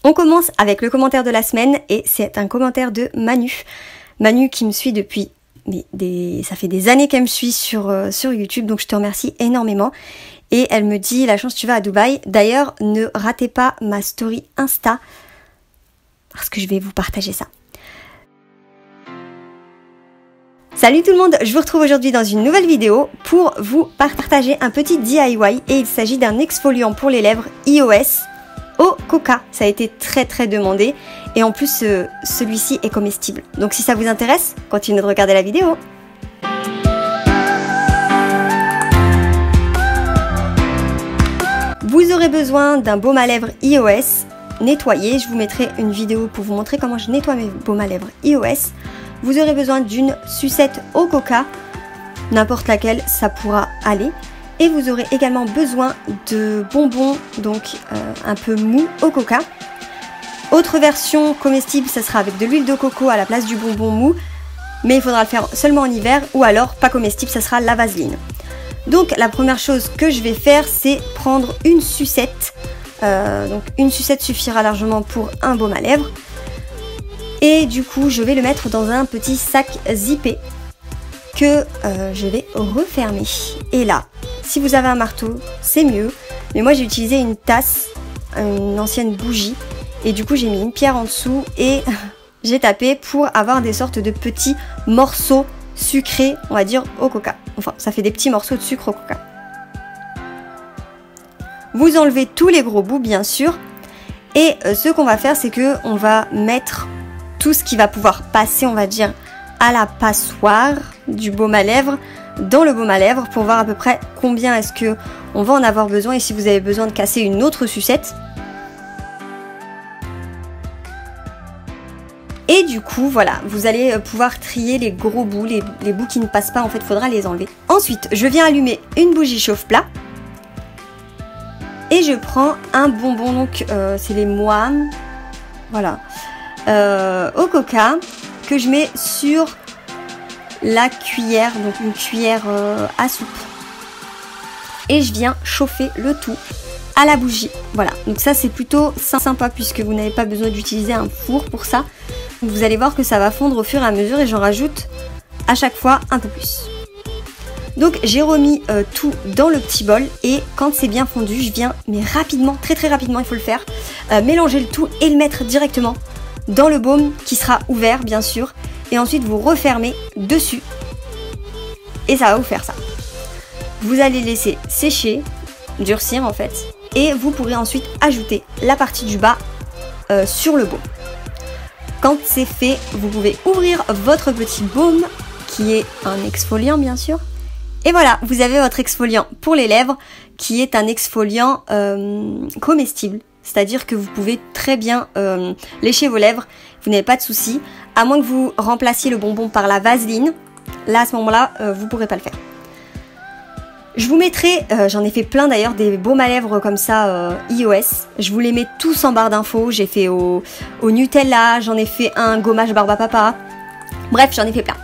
On commence avec le commentaire de la semaine et c'est un commentaire de Manu. Manu qui me suit depuis, ça fait des années qu'elle me suit sur YouTube, donc je te remercie énormément. Et elle me dit, la chance tu vas à Dubaï. D'ailleurs, ne ratez pas ma story Insta, parce que je vais vous partager ça. Salut tout le monde, je vous retrouve aujourd'hui dans une nouvelle vidéo pour vous partager un petit DIY et il s'agit d'un exfoliant pour les lèvres iOS au coca. Ça a été très demandé et en plus celui-ci est comestible. Donc si ça vous intéresse, continuez de regarder la vidéo. Vous aurez besoin d'un baume à lèvres iOS nettoyé. Je vous mettrai une vidéo pour vous montrer comment je nettoie mes baumes à lèvres iOS. Vous aurez besoin d'une sucette au coca, n'importe laquelle, ça pourra aller. Et vous aurez également besoin de bonbons, donc un peu mou au coca. Autre version comestible, ça sera avec de l'huile de coco à la place du bonbon mou. Mais il faudra le faire seulement en hiver, ou alors pas comestible, ça sera la vaseline. Donc la première chose que je vais faire, c'est prendre une sucette. Donc une sucette suffira largement pour un baume à lèvres. Et du coup, je vais le mettre dans un petit sac zippé que je vais refermer. Et là, si vous avez un marteau, c'est mieux. Mais moi, j'ai utilisé une tasse, une ancienne bougie. Et du coup, j'ai mis une pierre en dessous et j'ai tapé pour avoir des sortes de petits morceaux sucrés, on va dire, au coca. Enfin, ça fait des petits morceaux de sucre au coca. Vous enlevez tous les gros bouts, bien sûr. Et ce qu'on va faire, c'est que on va mettre tout ce qui va pouvoir passer, on va dire, à la passoire du baume à lèvres dans le baume à lèvres pour voir à peu près combien est-ce que on va en avoir besoin et si vous avez besoin de casser une autre sucette. Et du coup, voilà, vous allez pouvoir trier les gros bouts, les bouts qui ne passent pas, en fait, il faudra les enlever. Ensuite, je viens allumer une bougie chauffe-plat et je prends un bonbon, donc c'est les moines, voilà. Au coca que je mets sur la cuillère, donc une cuillère à soupe. Et je viens chauffer le tout à la bougie. Voilà, donc ça c'est plutôt sympa puisque vous n'avez pas besoin d'utiliser un four pour ça. Vous allez voir que ça va fondre au fur et à mesure et j'en rajoute à chaque fois un peu plus. Donc j'ai remis tout dans le petit bol et quand c'est bien fondu, je viens, mais rapidement, très rapidement il faut le faire, mélanger le tout et le mettre directement dans le baume qui sera ouvert bien sûr et ensuite vous refermez dessus et ça va vous faire ça. Vous allez laisser sécher, durcir en fait et vous pourrez ensuite ajouter la partie du bas sur le baume. Quand c'est fait, vous pouvez ouvrir votre petit baume qui est un exfoliant bien sûr et voilà, vous avez votre exfoliant pour les lèvres qui est un exfoliant comestible. C'est-à-dire que vous pouvez très bien lécher vos lèvres, vous n'avez pas de souci, à moins que vous remplaciez le bonbon par la vaseline. Là, à ce moment-là, vous ne pourrez pas le faire. Je vous mettrai, j'en ai fait plein d'ailleurs, des baumes à lèvres comme ça, iOS. Je vous les mets tous en barre d'infos. J'ai fait au Nutella, j'en ai fait un gommage barbe à papa. Bref, j'en ai fait plein.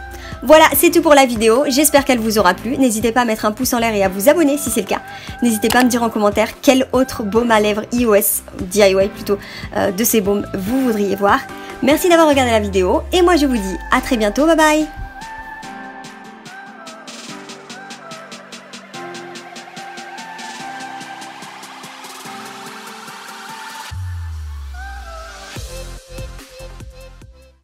Voilà, c'est tout pour la vidéo, j'espère qu'elle vous aura plu. N'hésitez pas à mettre un pouce en l'air et à vous abonner si c'est le cas. N'hésitez pas à me dire en commentaire quel autre baume à lèvres iOS, DIY plutôt, de ces baumes vous voudriez voir. Merci d'avoir regardé la vidéo et moi je vous dis à très bientôt, bye bye.